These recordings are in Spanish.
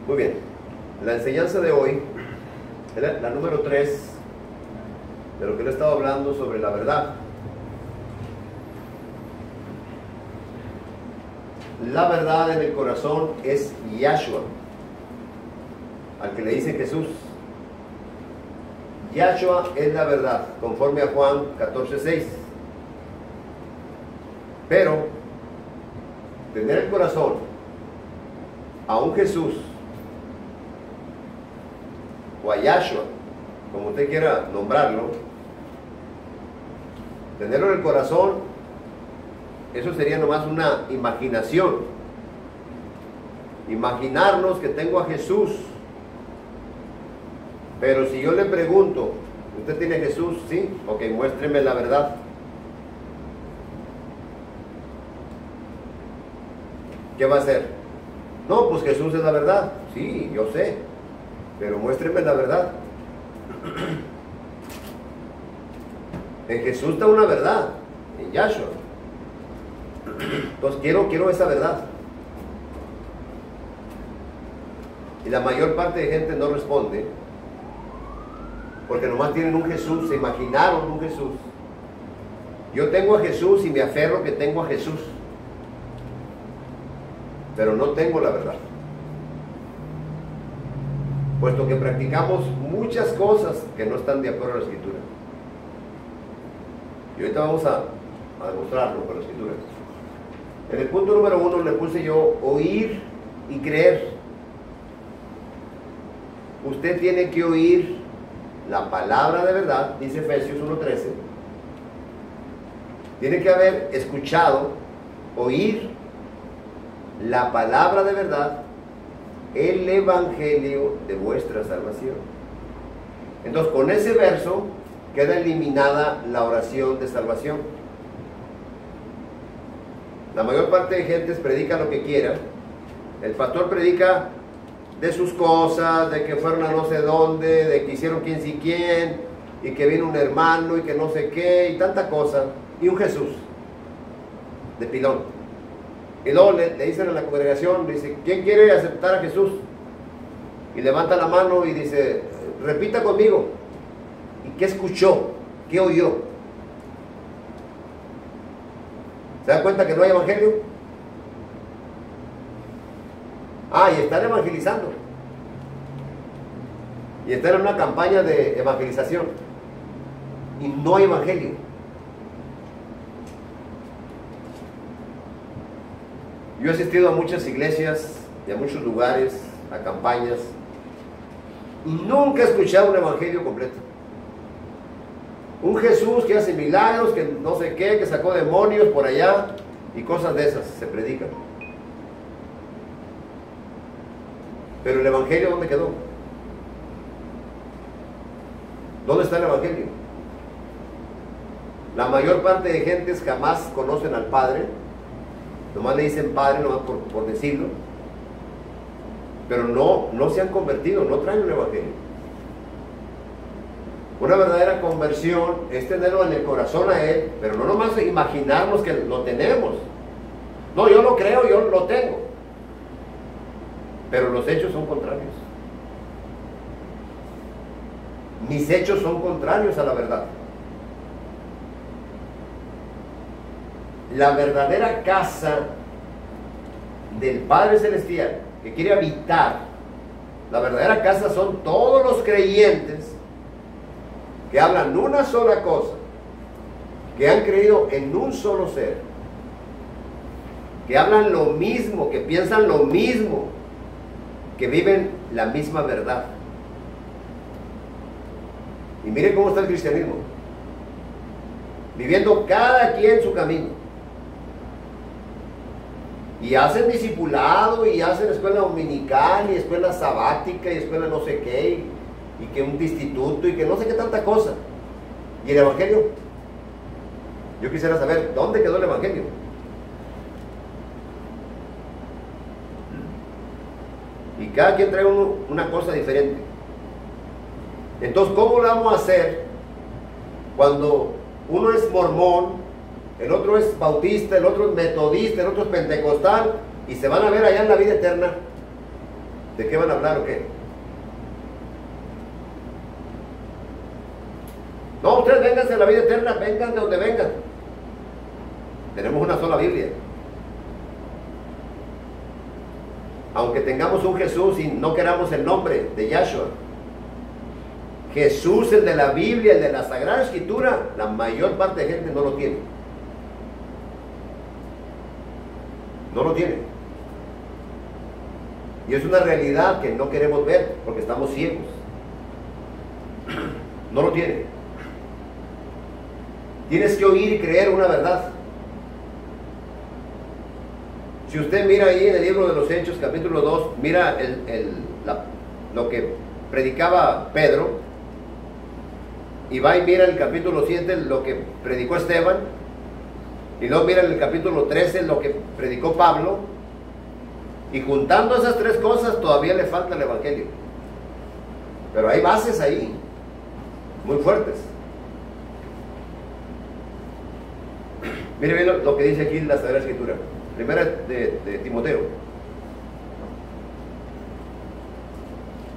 Muy bien, la enseñanza de hoy es la número 3 de lo que le he estado hablando sobre la verdad. La verdad en el corazón es Yahshua, al que le dice Jesús. Yahshua es la verdad, conforme a Juan 14:6. Pero tener el corazón a un Jesús o a Yahshua, como usted quiera nombrarlo, tenerlo en el corazón, eso sería nomás una imaginación. Imaginarnos que tengo a Jesús. Pero si yo le pregunto, ¿usted tiene a Jesús? Sí. Ok, muéstreme la verdad. ¿Qué va a hacer? No, pues Jesús es la verdad. Sí, yo sé. Pero muéstreme la verdad. En Jesús está una verdad. En Yahshua. Entonces quiero esa verdad. Y la mayor parte de gente no responde, porque nomás tienen un Jesús, se imaginaron un Jesús. Yo tengo a Jesús y me aferro que tengo a Jesús, pero no tengo la verdad, puesto que practicamos muchas cosas que no están de acuerdo a la Escritura. Y ahorita vamos a demostrarlo con la Escritura. En el punto número 1 le puse yo oír y creer. Usted tiene que oír la palabra de verdad, dice Efesios 1:13. Tiene que haber escuchado, oír la palabra de verdad, el evangelio de vuestra salvación. Entonces, con ese verso queda eliminada la oración de salvación. La mayor parte de gentes predica lo que quiera. El pastor predica de sus cosas, de que fueron a no sé dónde, de que hicieron quién sí quién, y que vino un hermano y que no sé qué, y tanta cosa, y un Jesús de pilón. Y luego le dicen a la congregación, dice, ¿quién quiere aceptar a Jesús? Y levanta la mano y dice, repita conmigo. ¿Y qué escuchó? ¿Qué oyó? ¿Se da cuenta que no hay evangelio? Ah, y están evangelizando. Y están en una campaña de evangelización. Y no hay evangelio. Yo he asistido a muchas iglesias y a muchos lugares, a campañas, y nunca he escuchado un evangelio completo. Un Jesús que hace milagros, que no sé qué, que sacó demonios por allá, y cosas de esas se predican. Pero el evangelio, ¿dónde quedó? ¿Dónde está el evangelio? La mayor parte de gentes jamás conocen al Padre, nomás le dicen Padre, nomás por decirlo, pero no se han convertido, no traen un evangelio. Una verdadera conversión es tenerlo en el corazón a Él, pero no nomás imaginarnos que lo tenemos. No, yo lo creo, yo lo tengo, pero los hechos son contrarios. Mis hechos son contrarios a la verdad. La verdadera casa del Padre Celestial que quiere habitar, la verdadera casa son todos los creyentes que hablan una sola cosa, que han creído en un solo ser, que hablan lo mismo, que piensan lo mismo, que viven la misma verdad. Y miren cómo está el cristianismo, viviendo cada quien su camino. Y hacen discipulado, y hacen escuela dominical, y escuela sabática, y escuela no sé qué, y que un instituto, y que no sé qué tanta cosa. ¿Y el evangelio? Yo quisiera saber, ¿dónde quedó el evangelio? Y cada quien trae una cosa diferente. Entonces, ¿cómo lo vamos a hacer cuando uno es mormón, el otro es bautista, el otro es metodista, el otro es pentecostal, y se van a ver allá en la vida eterna? ¿De qué van a hablar o qué? No, ustedes vénganse a la vida eterna, vengan de donde vengan. Tenemos una sola Biblia. Aunque tengamos un Jesús y no queramos el nombre de Yahshua, Jesús, el de la Biblia, el de la Sagrada Escritura, la mayor parte de gente no lo tiene. No lo tiene. Y es una realidad que no queremos ver porque estamos ciegos. No lo tiene. Tienes que oír y creer una verdad. Si usted mira ahí en el libro de los Hechos, capítulo 2, mira lo que predicaba Pedro, y va y mira en el capítulo 7 lo que predicó Esteban, y luego mira en el capítulo 13 lo que predicó Pablo, y juntando esas tres cosas todavía le falta el Evangelio. Pero hay bases ahí, muy fuertes. Mire bien lo que dice aquí la Sagrada Escritura. Primera de Timoteo,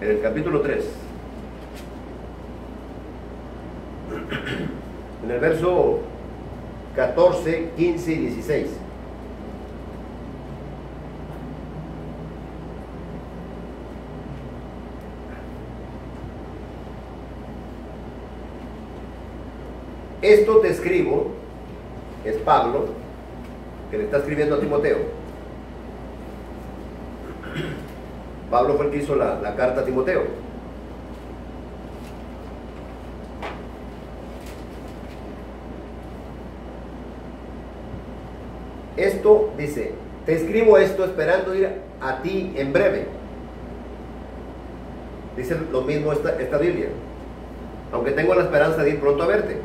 en el capítulo 3, en el verso 14, 15 y 16. Esto te escribo, es Pablo, que le está escribiendo a Timoteo. Pablo fue el que hizo la carta a Timoteo. Esto dice, te escribo esto esperando ir a ti en breve. Dice lo mismo esta Biblia, aunque tengo la esperanza de ir pronto a verte.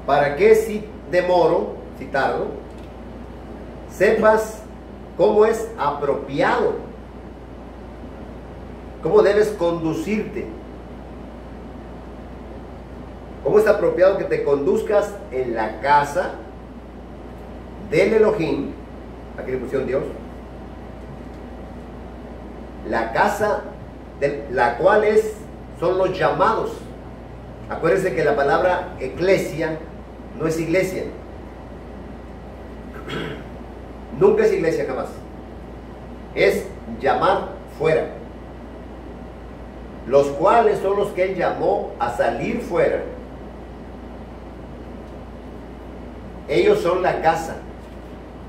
¿Para qué si demoro, si tardo? Sepas cómo es apropiado, cómo debes conducirte, cómo es apropiado que te conduzcas en la casa del Elohim, aquí le pusieron Dios, la casa de la cual son los llamados. Acuérdense que la palabra eclesia no es iglesia. Nunca es iglesia, jamás. Es llamar fuera. Los cuales son los que él llamó a salir fuera. Ellos son la casa,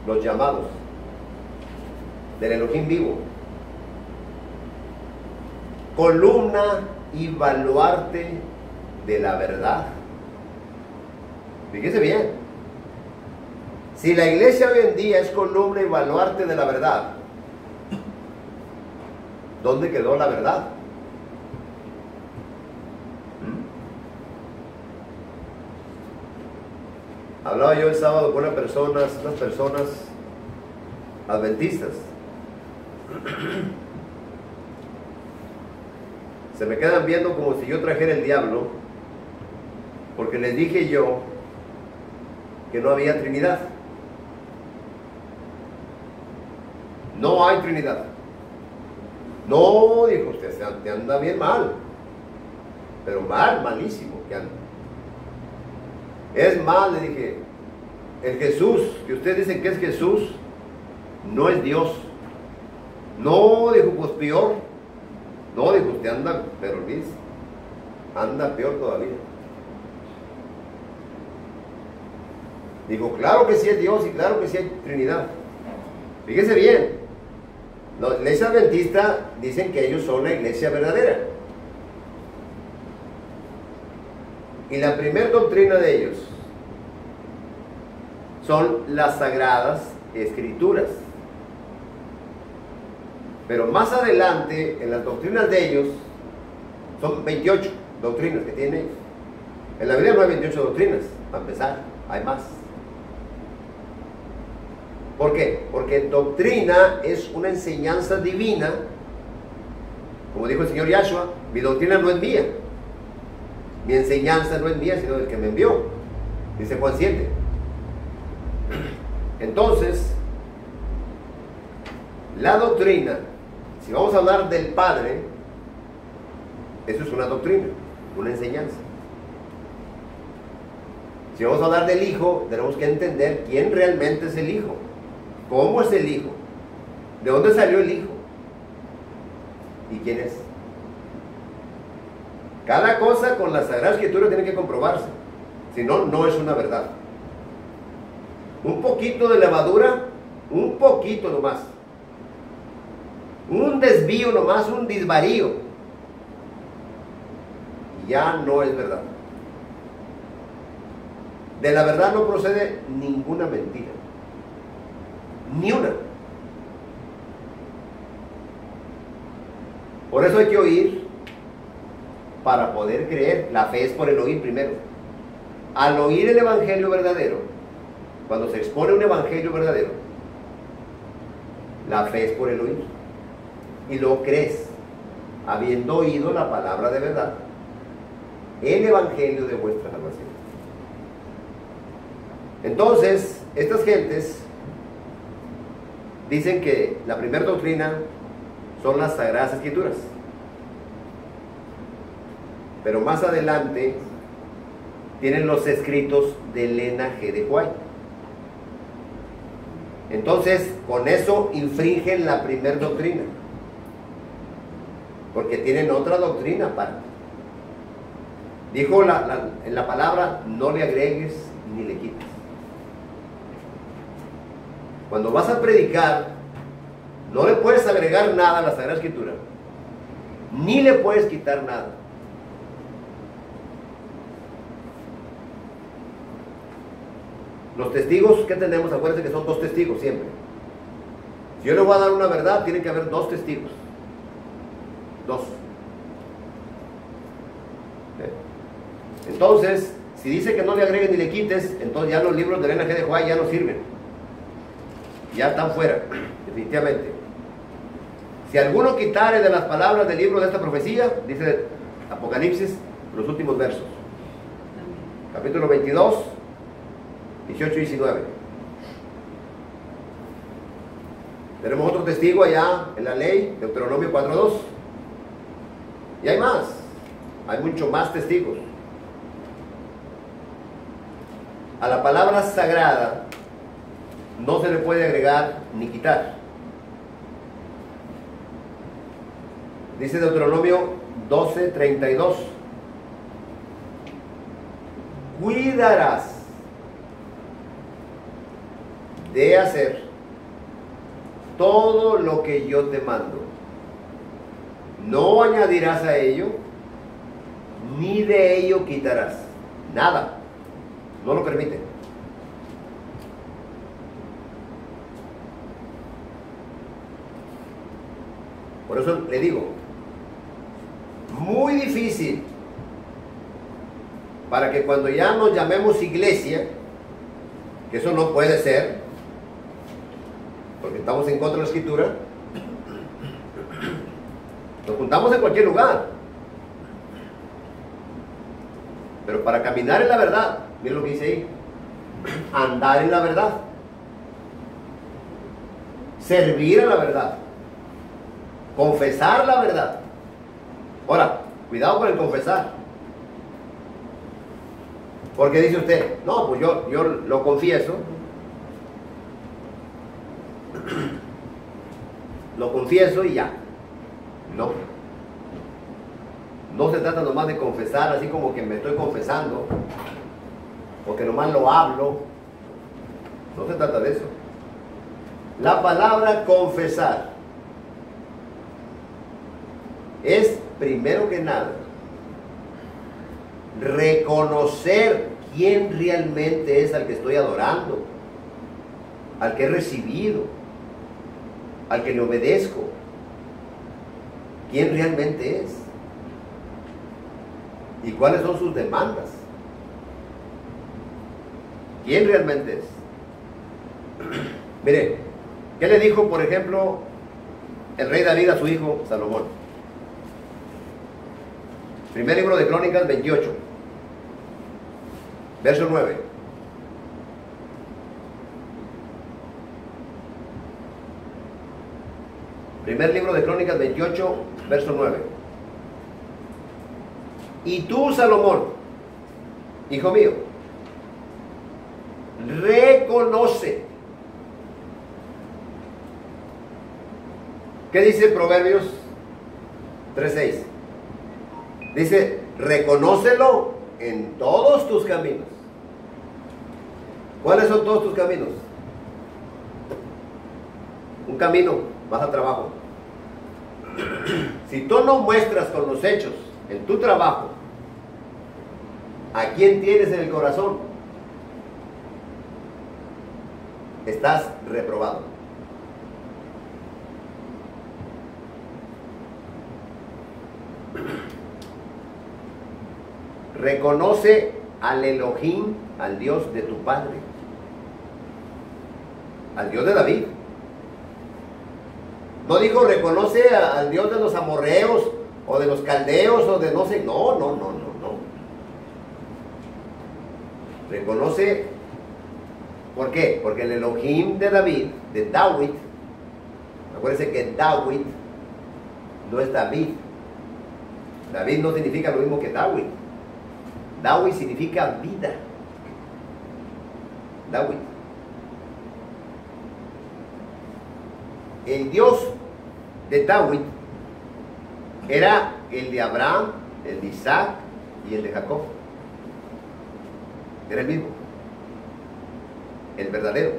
los llamados del Elohim vivo. Columna y baluarte de la verdad. Fíjese bien. Si la iglesia hoy en día es columna y baluarte de la verdad, ¿dónde quedó la verdad? Hablaba yo el sábado con unas personas adventistas. Se me quedan viendo como si yo trajera el diablo, porque les dije yo que no había Trinidad. No hay Trinidad. No, dijo usted, te anda bien mal. Pero malísimo que anda. Es mal, le dije, el Jesús, que ustedes dicen que es Jesús, no es Dios. No, dijo, pues peor. No, dijo, usted anda, pero Luis, anda peor todavía. Digo, claro que sí es Dios y claro que sí hay Trinidad. Fíjese bien, la iglesia adventista dicen que ellos son la iglesia verdadera. Y la primera doctrina de ellos son las sagradas escrituras. Pero más adelante, en las doctrinas de ellos, son 28 doctrinas que tienen ellos. En la Biblia no hay 28 doctrinas, para empezar, hay más. ¿Por qué? Porque doctrina es una enseñanza divina. Como dijo el Señor Yahshua, mi doctrina no es mía. Mi enseñanza no es mía, sino del que me envió. Dice Juan 7. Entonces, La doctrina, si vamos a hablar del Padre, eso es una doctrina, una enseñanza. Si vamos a hablar del Hijo, tenemos que entender quién realmente es el Hijo, cómo es el Hijo, de dónde salió el Hijo y quién es. Cada cosa con la Sagrada Escritura tiene que comprobarse, si no, no es una verdad. Un poquito de levadura, un poquito nomás, un desvío nomás, un disvarío, y ya no es verdad. De la verdad no procede ninguna mentira, ni una. Por eso hay que oír para poder creer. La fe es por el oír primero. Al oír el evangelio verdadero, cuando se expone un evangelio verdadero, la fe es por el oír. Y lo crees, habiendo oído la palabra de verdad, el evangelio de vuestra salvación. Entonces, estas gentes dicen que la primera doctrina son las Sagradas Escrituras. Pero más adelante tienen los escritos de Elena G. de White. Entonces, con eso infringen la primera doctrina, porque tienen otra doctrina aparte. Dijo en la palabra, no le agregues ni le quites. Cuando vas a predicar, no le puedes agregar nada a la Sagrada Escritura, ni le puedes quitar nada. Los testigos que tenemos, acuérdense que son dos testigos siempre. Si yo le voy a dar una verdad, tiene que haber dos testigos. Dos. Entonces, si dice que no le agregues ni le quites, entonces ya los libros de Elena G. de White ya no sirven. Ya están fuera, definitivamente. Si alguno quitare de las palabras del libro de esta profecía, dice Apocalipsis, los últimos versos. Capítulo 22, 18 y 19. Tenemos otro testigo allá en la ley, Deuteronomio 4:2. Y hay más, hay mucho más testigos. A la palabra sagrada no se le puede agregar ni quitar. Dice Deuteronomio 12:32. Cuidarás de hacer todo lo que yo te mando. No añadirás a ello, ni de ello quitarás. Nada. No lo permite. Por eso le digo, muy difícil para que cuando ya nos llamemos iglesia, que eso no puede ser, porque estamos en contra de la Escritura, nos juntamos en cualquier lugar, pero para caminar en la verdad, miren lo que dice ahí, andar en la verdad, servir a la verdad, confesar la verdad. Ahora, cuidado con el confesar, porque dice usted, no, pues yo lo confieso, lo confieso y ya. No, no se trata nomás de confesar así como que me estoy confesando, porque nomás lo hablo. No se trata de eso. La palabra confesar es, primero que nada, reconocer quién realmente es al que estoy adorando, al que he recibido, al que le obedezco. ¿Quién realmente es? ¿Y cuáles son sus demandas? ¿Quién realmente es? Mire, ¿qué le dijo, por ejemplo, el rey David a su hijo Salomón? Primer libro de Crónicas 28, verso 9. Primer libro de Crónicas 28, verso 9. Y tú, Salomón, hijo mío, reconoce. ¿Qué dice Proverbios 3:6? Dice, reconócelo en todos tus caminos. ¿Cuáles son todos tus caminos? Un camino, vas al trabajo. Si tú no muestras con los hechos en tu trabajo a quién tienes en el corazón, estás reprobado. Reconoce al Elohim, al Dios de tu padre, al Dios de David. No dijo reconoce al Dios de los amorreos o de los caldeos o de no sé. No. Reconoce. ¿Por qué? Porque el Elohim de David, de David, acuérdense que David no es David. David no significa lo mismo que David. David significa vida. David. El Dios de David era el de Abraham, el de Isaac y el de Jacob. Era el mismo. El verdadero.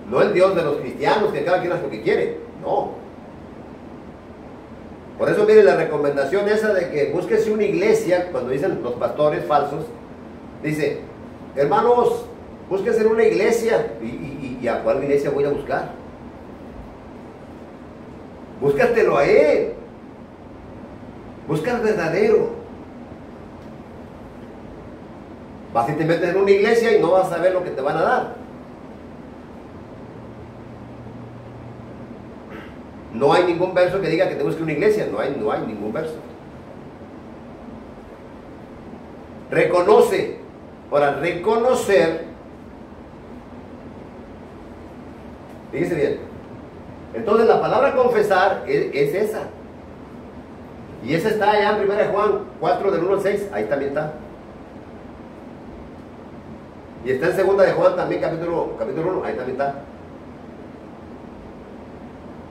No el Dios de los cristianos, que cada quien hace lo que quiere. No. Por eso, mire, la recomendación esa de que búsquese una iglesia, cuando dicen los pastores falsos, dice, hermanos, búsquese una iglesia. ¿Y a cuál iglesia voy a buscar? Búscatelo a él. Busca al verdadero. Vas y te metes en una iglesia y no vas a ver lo que te van a dar. No hay ningún verso que diga que te busque una iglesia. No hay ningún verso. Reconoce. Ahora, reconocer. Fíjese bien. Entonces la palabra confesar es esa. Y esa está allá en 1 Juan 4 del 1 al 6. Ahí también está. Y está en 2 de Juan también, capítulo 1. Ahí también está.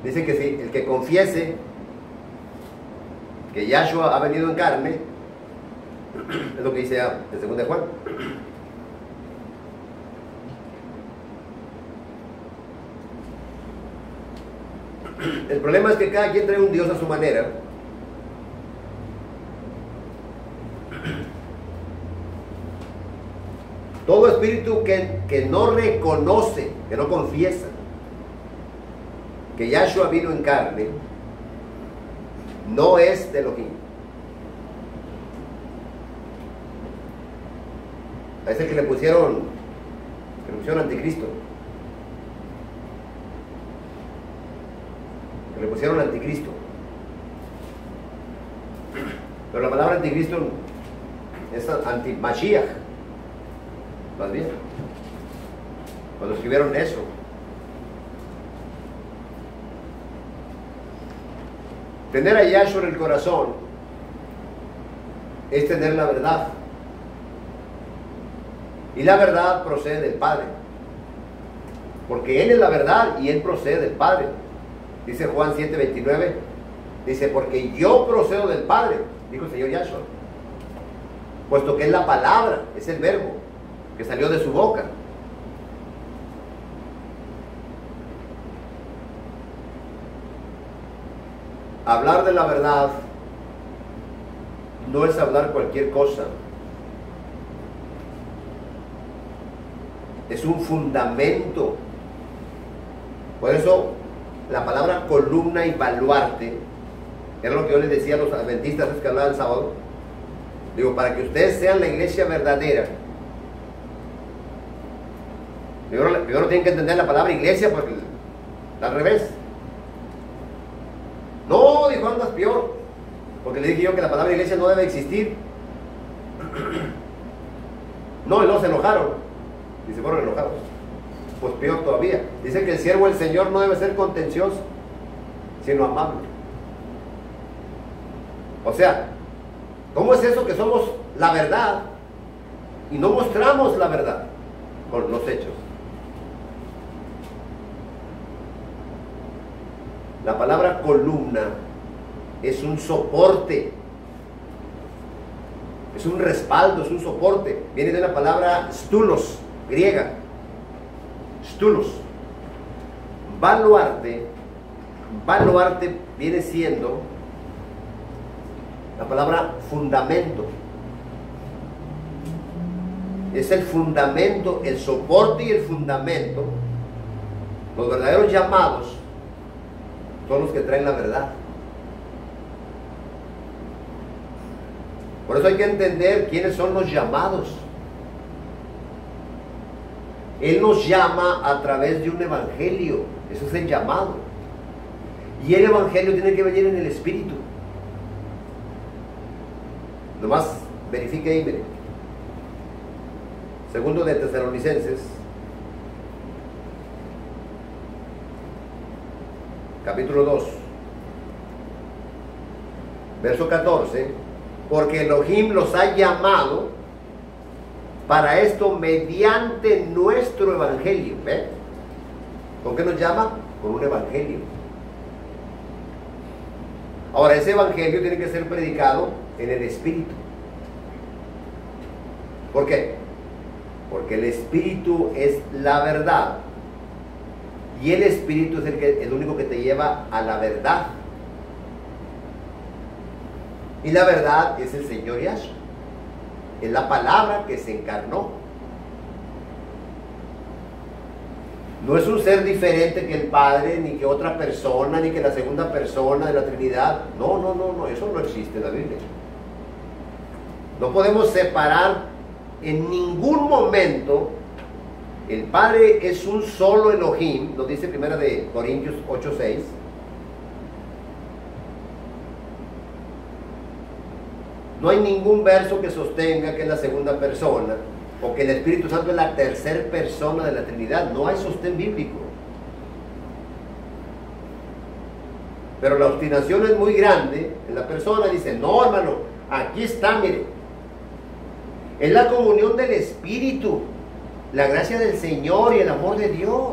Dice que si el que confiese que Yahshua ha venido en carne, es lo que dice en 2 de Juan. El problema es que cada quien trae un Dios a su manera. Todo espíritu que no reconoce, que no confiesa que Yahshua vino en carne, no es de Elohim. Es el que le pusieron anticristo. Le pusieron anticristo. Pero la palabra anticristo es anti-Mashiach. Más bien. Cuando escribieron eso. Tener a Yahshua en el corazón es tener la verdad. Y la verdad procede del Padre. Porque Él es la verdad y Él procede del Padre. Dice Juan 7:29, dice, porque yo procedo del Padre, dijo el Señor Yahshua, puesto que es la palabra, es el verbo que salió de su boca. Hablar de la verdad no es hablar cualquier cosa. Es un fundamento. Por eso la palabra columna y baluarte era lo que yo les decía a los adventistas que hablaban el sábado. Digo, para que ustedes sean la iglesia verdadera, primero tienen que entender la palabra iglesia, porque al revés. No, dijo, andas peor, porque le dije yo que la palabra iglesia no debe existir. No, y no se enojaron y se fueron enojados. pues peor todavía. Dice que el siervo del Señor no debe ser contencioso, sino amable. O sea, ¿cómo es eso que somos la verdad y no mostramos la verdad con los hechos? La palabra columna es un soporte, es un respaldo, es un soporte. Viene de la palabra stulos, griega. Stulos. Baluarte viene siendo la palabra fundamento. Es el fundamento, el soporte y el fundamento. Los verdaderos llamados son los que traen la verdad. Por eso hay que entender quiénes son los llamados. Él nos llama a través de un evangelio. Eso es el llamado. Y el evangelio tiene que venir en el Espíritu. Nomás verifique ahí, mire. Segundo de Tesalonicenses, capítulo 2, verso 14. Porque Elohim los ha llamado para esto mediante nuestro evangelio. ¿Ve? ¿Con qué nos llama? Con un evangelio. Ahora, ese evangelio tiene que ser predicado en el Espíritu. ¿Por qué? Porque el Espíritu es la verdad. Y el Espíritu es el único que te lleva a la verdad. Y la verdad es el Señor Yahshua. Es la palabra que se encarnó. No es un ser diferente que el Padre, ni que otra persona, ni que la segunda persona de la Trinidad. No, eso no existe en la Biblia. No podemos separar en ningún momento. El Padre es un solo Elohim, nos dice 1 de Corintios 8:6. No hay ningún verso que sostenga que es la segunda persona o que el Espíritu Santo es la tercera persona de la Trinidad. No hay sostén bíblico. Pero la obstinación es muy grande en la persona. Dice, no, hermano, aquí está, mire. Es la comunión del Espíritu, la gracia del Señor y el amor de Dios.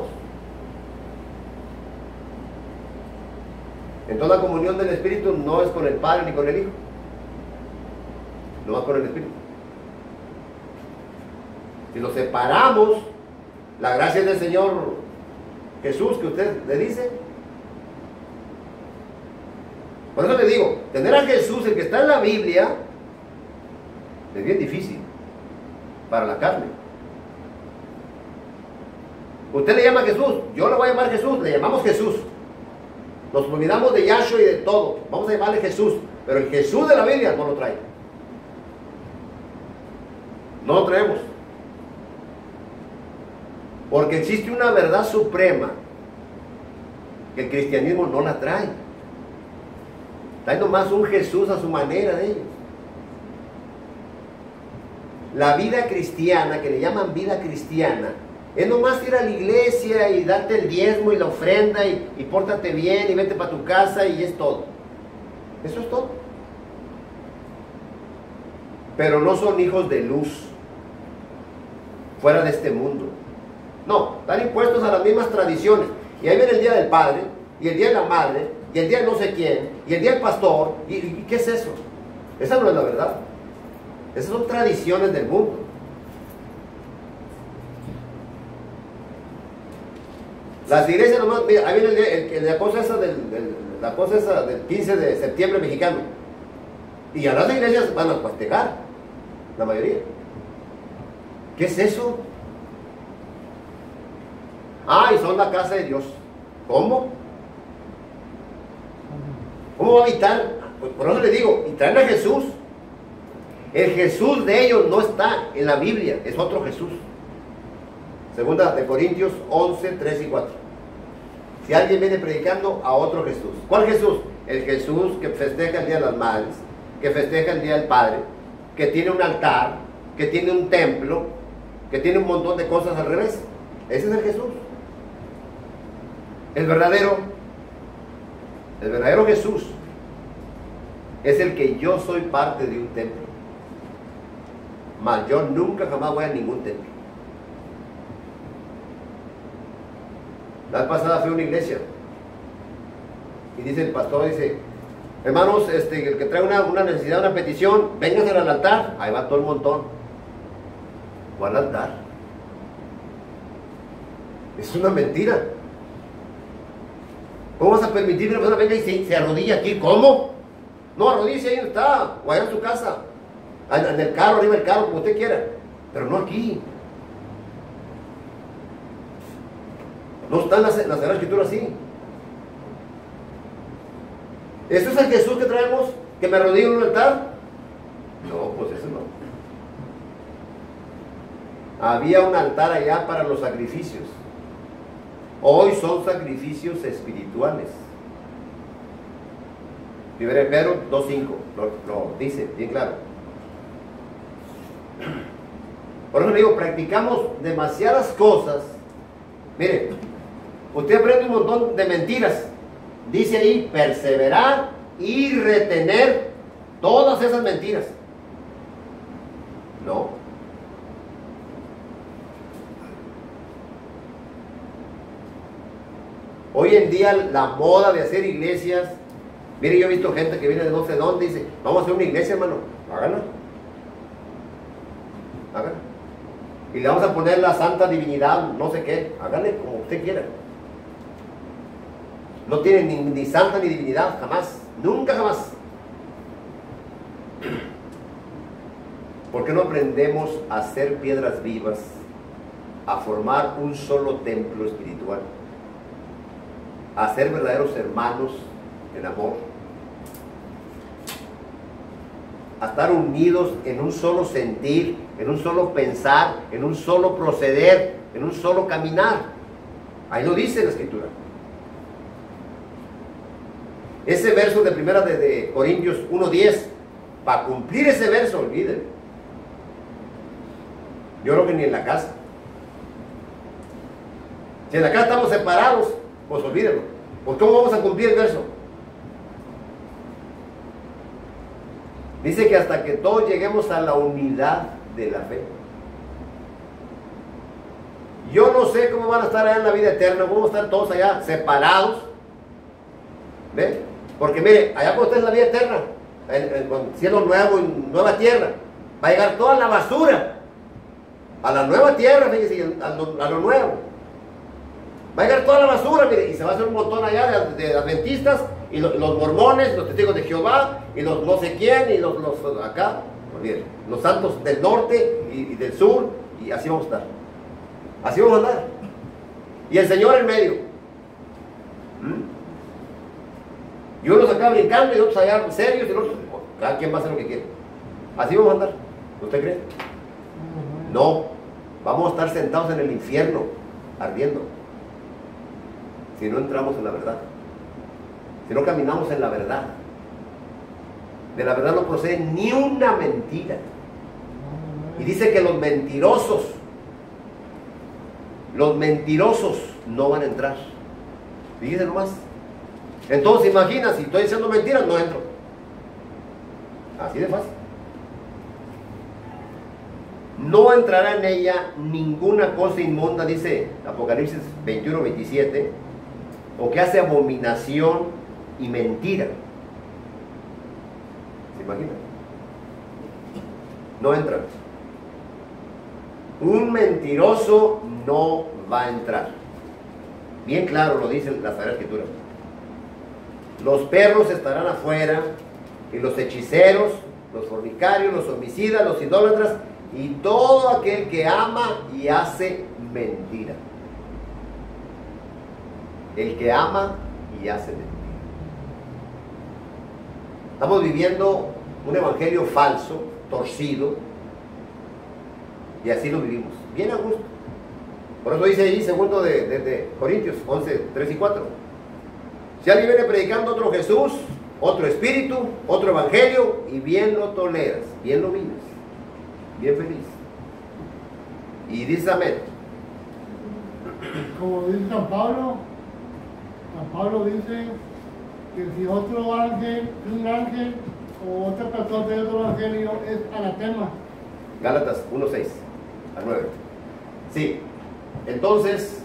Entonces la comunión del Espíritu no es con el Padre ni con el Hijo. No va con el Espíritu. Si lo separamos, la gracia del Señor Jesús que usted le dice. Por eso le digo, tener a Jesús, el que está en la Biblia, es bien difícil para la carne. Usted le llama a Jesús, yo le voy a llamar Jesús, le llamamos Jesús. Nos olvidamos de Yahshua y de todo. Vamos a llamarle Jesús, pero el Jesús de la Biblia no lo trae. No lo traemos. Porque existe una verdad suprema que el cristianismo no la trae. Trae nomás un Jesús a su manera de ellos. La vida cristiana, que le llaman vida cristiana, es nomás ir a la iglesia y darte el diezmo y la ofrenda y pórtate bien y vete para tu casa y es todo. Eso es todo. Pero no son hijos de luz fuera de este mundo. No, están impuestos a las mismas tradiciones. Y ahí viene el día del padre, y el día de la madre, y el día de no sé quién, y el día del pastor. ¿Y qué es eso? Esa no es la verdad. Esas son tradiciones del mundo. Las iglesias nomás, mira, ahí viene la cosa esa del 15 de septiembre mexicano. Y a las iglesias van a festejar, la mayoría. ¿Qué es eso? Ah, y son la casa de Dios. ¿Cómo? ¿Cómo va a habitar? Pues por eso le digo, y traen a Jesús. El Jesús de ellos no está en la Biblia, es otro Jesús. Segunda de Corintios 11, 3 y 4. Si alguien viene predicando a otro Jesús. ¿Cuál Jesús? El Jesús que festeja el Día de las Madres, que festeja el Día del Padre, que tiene un altar, que tiene un templo, que tiene un montón de cosas al revés. Ese es el Jesús. El verdadero Jesús es el que yo soy parte de un templo. Mas yo nunca jamás voy a ningún templo. La vez pasada fui a una iglesia y dice el pastor, dice, hermanos, el que trae una necesidad, una petición, vénganse al altar. Ahí va todo el montón. ¿Cuál altar? Es una mentira. ¿Cómo vas a permitir que una persona venga y se arrodilla aquí? ¿Cómo? No, arrodille ahí donde está, o allá en su casa, en el carro, arriba del carro, como usted quiera, pero no aquí. No está en la Sagrada Escritura así. ¿Eso es el Jesús que traemos? ¿Que me arrodille en un altar? No, pues eso no. Había un altar allá para los sacrificios. Hoy son sacrificios espirituales. 1 Pedro 2.5 lo dice bien claro. Por eso le digo, practicamos demasiadas cosas. Mire, usted aprende un montón de mentiras. Dice ahí, perseverar y retener todas esas mentiras. No. Hoy en día la moda de hacer iglesias, mire, yo he visto gente que viene de no sé dónde y dice, vamos a hacer una iglesia, hermano, háganla. Háganla. Y le vamos a poner la santa divinidad, no sé qué, háganle como usted quiera. No tiene ni santa ni divinidad, jamás, nunca jamás. ¿Por qué no aprendemos a hacer piedras vivas, a formar un solo templo espiritual? A ser verdaderos hermanos en amor, a estar unidos en un solo sentir, en un solo pensar, en un solo proceder, en un solo caminar. Ahí lo dice la Escritura. Ese verso de primera de Corintios 1:10, para cumplir ese verso, olvídenlo. Yo creo que ni en la casa. Si en la casa estamos separados, pues olvídenlo. ¿Por cómo vamos a cumplir el verso? Dice que hasta que todos lleguemos a la unidad de la fe. Yo no sé cómo van a estar allá en la vida eterna, vamos a estar todos allá separados. ¿Ve? Porque mire, allá cuando esté en la vida eterna, con cielo nuevo y nueva tierra, va a llegar toda la basura a la nueva tierra, fíjese, a lo nuevo. Va a llegar toda la basura, mire, y se va a hacer un montón allá de adventistas, y los mormones, los testigos de Jehová, y los no sé quién, y los acá, olvídate, los santos del norte y del sur, y así vamos a estar. Así vamos a andar. Y el Señor en medio. Y unos acá brincando, y otros allá serios, y otros, cada quien va a hacer lo que quiere. Así vamos a andar. ¿Usted cree? No, vamos a estar sentados en el infierno, ardiendo. Si no entramos en la verdad, si no caminamos en la verdad. De la verdad no procede ni una mentira. Y dice que los mentirosos no van a entrar. Fíjense nomás. Entonces imagina, si estoy diciendo mentiras, no entro. Así de fácil. No entrará en ella ninguna cosa inmunda, dice Apocalipsis 21-27, o que hace abominación y mentira. ¿Se imagina? No entra. Un mentiroso no va a entrar. Bien claro lo dice la Sagrada Escritura. Los perros estarán afuera, y los hechiceros, los fornicarios, los homicidas, los idólatras, y todo aquel que ama y hace mentira. El que ama y hace mentira. Estamos viviendo un evangelio falso, torcido, y así lo vivimos, bien a gusto. Por eso dice ahí, segundo de Corintios 11, 3 y 4. Si alguien viene predicando otro Jesús, otro espíritu, otro evangelio, y bien lo toleras, bien lo vives, bien feliz. Y dice amén. como dice San Pablo dice que si otro ángel, un ángel o otra persona de otro evangelio es anatema. Gálatas 1:6 al 9. Sí, entonces,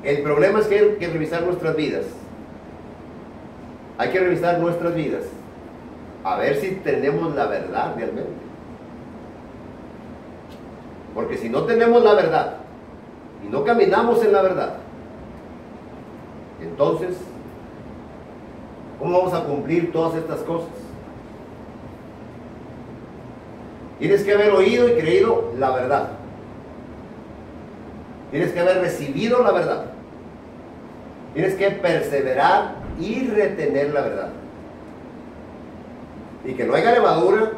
el problema es que hay que revisar nuestras vidas. Hay que revisar nuestras vidas. A ver si tenemos la verdad realmente. Porque si no tenemos la verdad y no caminamos en la verdad, entonces, ¿cómo vamos a cumplir todas estas cosas? Tienes que haber oído y creído la verdad. Tienes que haber recibido la verdad. Tienes que perseverar y retener la verdad. Y que no haya levadura,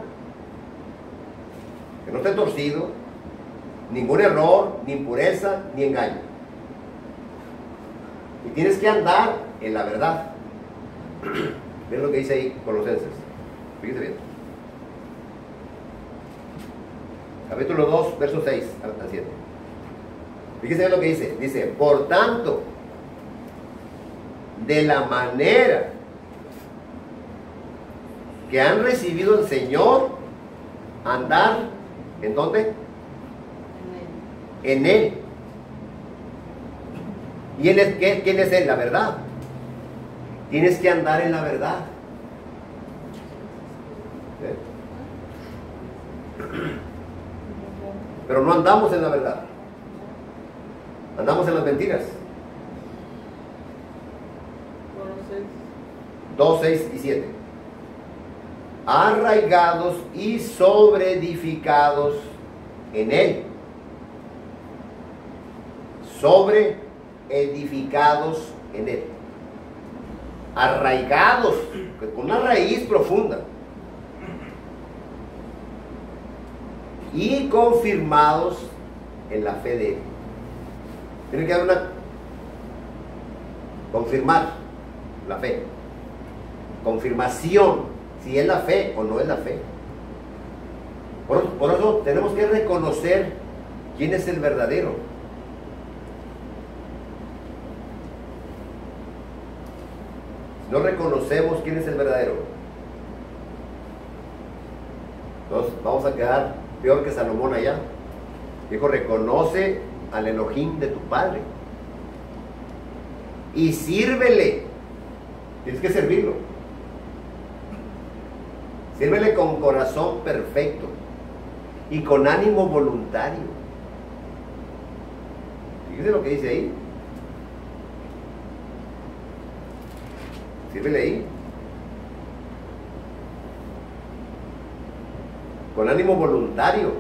que no esté torcido, ningún error, ni impureza, ni engaño. Y tienes que andar en la verdad. Ven lo que dice ahí Colosenses. Fíjate bien. Capítulo 2, verso 6 al 7. Fíjese bien lo que dice. Dice, por tanto, de la manera que han recibido el Señor, andar, ¿en dónde? En Él. ¿Y él es qué? ¿Quién es Él? La verdad. Tienes que andar en la verdad. ¿Sí? Pero no andamos en la verdad. Andamos en las mentiras. 2, 6 y 7. Arraigados y sobreedificados en Él. Sobreedificados en Él. Arraigados, con una raíz profunda. Y confirmados en la fe de Él. Tiene que haber una... confirmar la fe. Confirmación, si es la fe o no es la fe. Por eso tenemos que reconocer quién es el verdadero. Si no reconocemos quién es el verdadero, entonces vamos a quedar peor que Salomón allá. Dijo, reconoce al Elohim de tu padre y sírvele. Tienes que servirlo. Sírvele con corazón perfecto y con ánimo voluntario. Fíjese lo que dice ahí. Sírvele ahí. Con ánimo voluntario.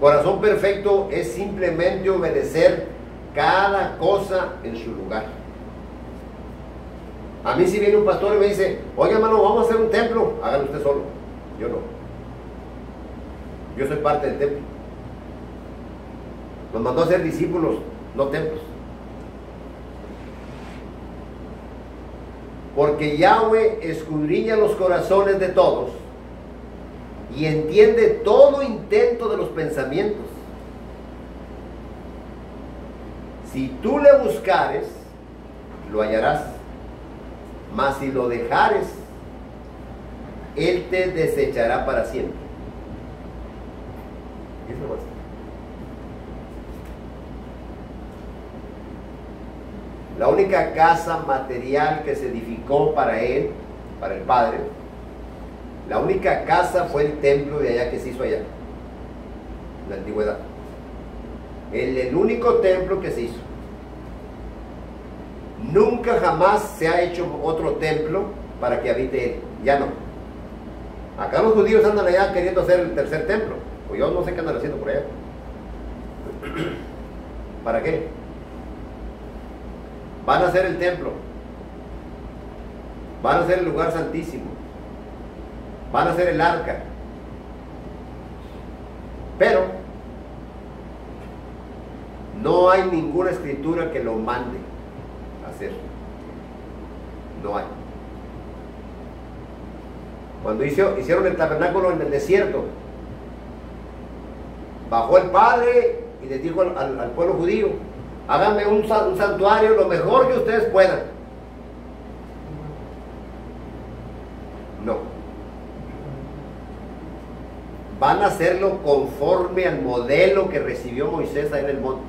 Corazón perfecto es simplemente obedecer cada cosa en su lugar. A mí si viene un pastor y me dice, oye hermano, vamos a hacer un templo, hágalo usted solo. Yo no. Yo soy parte del templo. Nos mandó a ser discípulos, no templos. Porque Yahweh escudriña los corazones de todos y entiende todo intento de los pensamientos. Si tú le buscares, lo hallarás. Mas si lo dejares, Él te desechará para siempre. ¿Qué es lo más? La única casa material que se edificó para Él, para el Padre, la única casa fue el templo de allá que se hizo allá, en la antigüedad. El único templo que se hizo. Nunca jamás se ha hecho otro templo para que habite Él. Ya no. Acá los judíos andan allá queriendo hacer el tercer templo. O yo no sé qué andan haciendo por allá. ¿Para qué? Van a hacer el templo. Van a hacer el lugar santísimo. Van a hacer el arca. Pero no hay ninguna escritura que lo mande hacer. No hay. Cuando hicieron el tabernáculo en el desierto, bajó el Padre y les dijo al pueblo judío, háganme un santuario lo mejor que ustedes puedan. No. Van a hacerlo conforme al modelo que recibió Moisés ahí en el monte.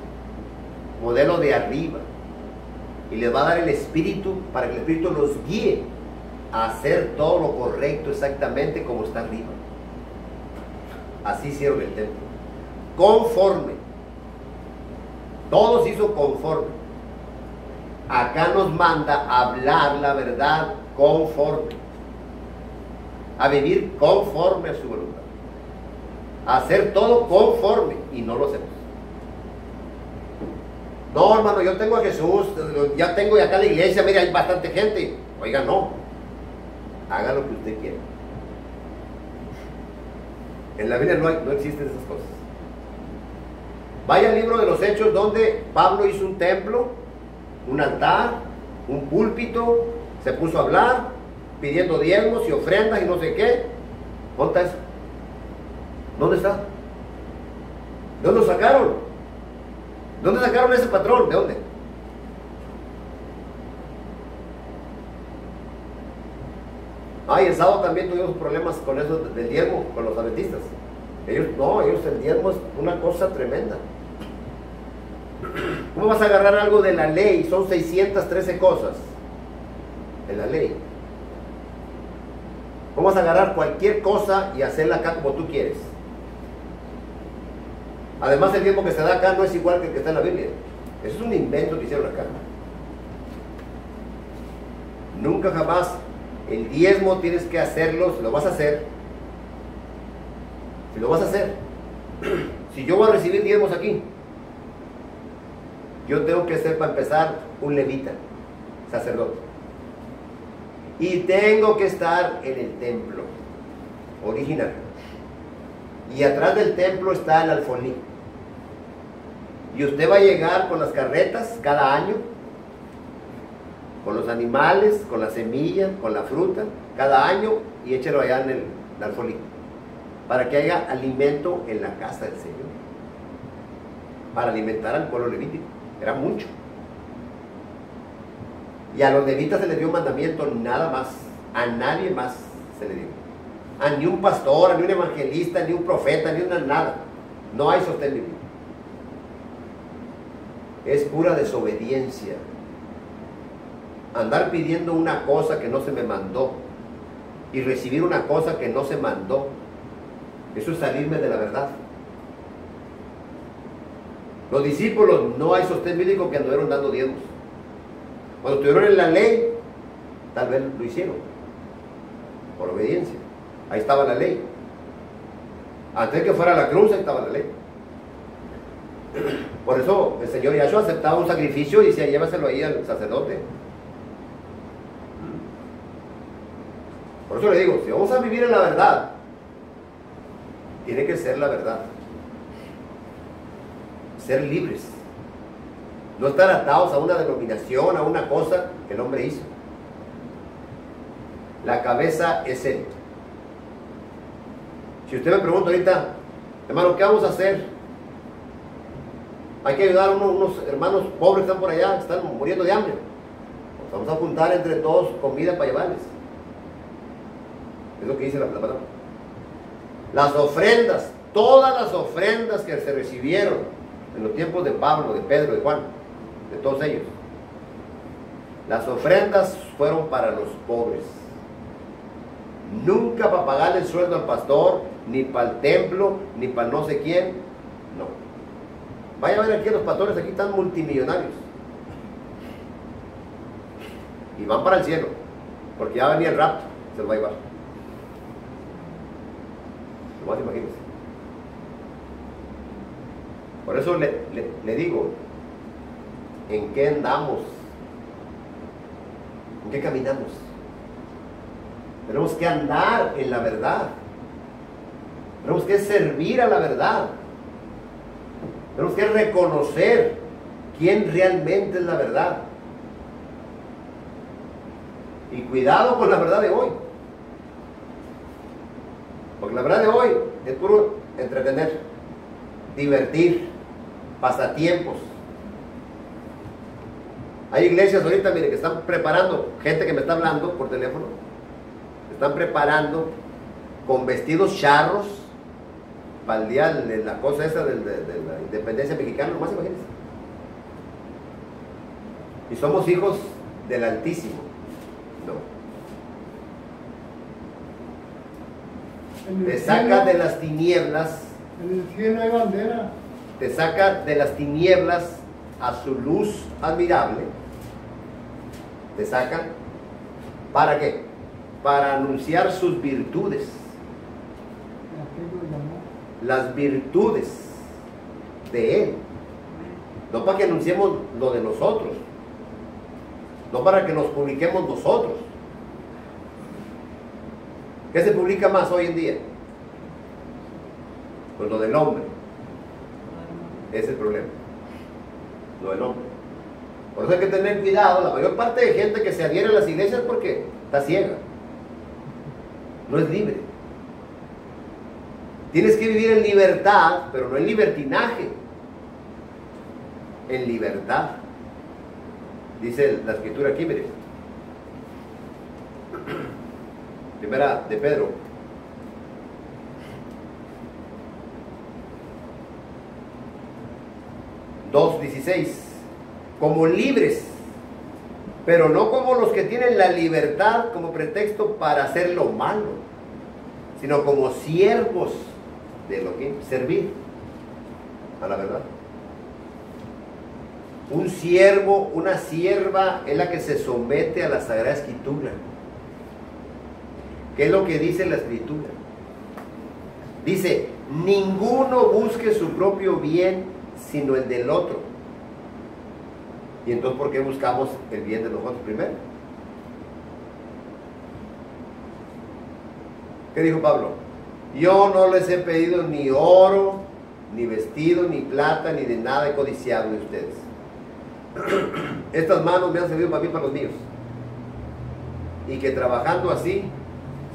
Modelo de arriba. Y les va a dar el Espíritu para que el Espíritu los guíe a hacer todo lo correcto exactamente como está arriba. Así hicieron el templo. Conforme. Todo se hizo conforme. Acá nos manda a hablar la verdad conforme. A vivir conforme a su voluntad. A hacer todo conforme. Y no lo hacemos. No, hermano, yo tengo a Jesús, ya tengo acá la iglesia, mira, hay bastante gente. Oiga, no. Haga lo que usted quiera. En la Biblia no existen esas cosas. Vaya al libro de los Hechos donde Pablo hizo un templo, un altar, un púlpito, se puso a hablar, pidiendo diezmos y ofrendas y no sé qué. ¿Dónde está eso? ¿Dónde está? ¿De dónde lo sacaron? ¿Dónde sacaron ese patrón? ¿De dónde? Y el sábado también tuvimos problemas con eso del diezmo, con los adventistas. Ellos el diezmo es una cosa tremenda. ¿Cómo vas a agarrar algo de la ley? Son 613 cosas de la ley. ¿Cómo vas a agarrar cualquier cosa y hacerla acá como tú quieres? Además, el diezmo que se da acá no es igual que el que está en la Biblia. Eso es un invento que hicieron acá. Nunca jamás el diezmo tienes que hacerlo, si lo vas a hacer. Si lo vas a hacer. Si yo voy a recibir diezmos aquí, yo tengo que ser, para empezar, un levita, sacerdote. Y tengo que estar en el templo original. Y atrás del templo está el alfolí. Y usted va a llegar con las carretas cada año, con los animales, con la semilla, con la fruta, cada año, y échelo allá en el alfolí, para que haya alimento en la casa del Señor, para alimentar al pueblo levítico. Era mucho. Y a los levitas se les dio un mandamiento, nada más, a nadie más se le dio. A ni un pastor, a ni un evangelista, ni un profeta, ni una nada. No hay sostén bíblico. Es pura desobediencia. Andar pidiendo una cosa que no se me mandó y recibir una cosa que no se mandó, eso es salirme de la verdad. Los discípulos, no hay sostén bíblico que anduvieron dando diezmos. Cuando estuvieron en la ley, tal vez lo hicieron por obediencia. Ahí estaba la ley. Antes de que fuera la cruz, ahí estaba la ley. Por eso el Señor Yahshua aceptaba un sacrificio y decía, llévaselo ahí al sacerdote. Por eso le digo, si vamos a vivir en la verdad, tiene que ser la verdad. Ser libres. No estar atados a una denominación, a una cosa que el hombre hizo. La cabeza es Él. Si usted me pregunta ahorita, hermano, ¿qué vamos a hacer? Hay que ayudar a unos hermanos pobres que están por allá, que están muriendo de hambre. Pues vamos a juntar entre todos comida para llevarles. Es lo que dice la palabra. Las ofrendas, todas las ofrendas que se recibieron en los tiempos de Pablo, de Pedro, de Juan, de todos ellos, las ofrendas fueron para los pobres. Nunca para pagarle el sueldo al pastor, ni para el templo, ni para no sé quién. No. Vaya a ver aquí a los pastores, aquí están multimillonarios. Y van para el cielo, porque ya venía el rapto, se lo va a llevar. Lo más imagínense. Por eso le digo, ¿en qué andamos? ¿En qué caminamos? Tenemos que andar en la verdad. Tenemos que servir a la verdad. Tenemos que reconocer quién realmente es la verdad. Y cuidado con la verdad de hoy. Porque la verdad de hoy es puro entretener, divertir, pasatiempos. Hay iglesias ahorita, miren, que están preparando, gente que me está hablando por teléfono, están preparando con vestidos charros para el día de la cosa esa de la independencia mexicana, nomás imagínense. Y somos hijos del Altísimo. No. Te saca de las tinieblas. En el cielo hay bandera. Te saca de las tinieblas a su luz admirable. Te saca. ¿Para qué? Para anunciar sus virtudes. Las virtudes de Él. No para que anunciemos lo de nosotros. No para que nos publiquemos nosotros. ¿Qué se publica más hoy en día? Pues lo del hombre. Ese es el problema. Lo del hombre. Por eso hay que tener cuidado. La mayor parte de gente que se adhiere a las iglesias porque está ciega. No es libre. Tienes que vivir en libertad, pero no en libertinaje. En libertad. Dice la escritura aquí, mire. Primera de Pedro. (2:16) Como libres, pero no como los que tienen la libertad como pretexto para hacer lo malo, sino como siervos de lo que servir a la verdad. Un siervo, una sierva es la que se somete a la Sagrada Escritura. ¿Qué es lo que dice la Escritura? Dice, ninguno busque su propio bien, sino el del otro. Y entonces, ¿por qué buscamos el bien de nosotros primero? ¿Qué dijo Pablo? Yo no les he pedido ni oro, ni vestido, ni plata, ni de nada he codiciado de ustedes. Estas manos me han servido para mí y para los míos. Y que trabajando así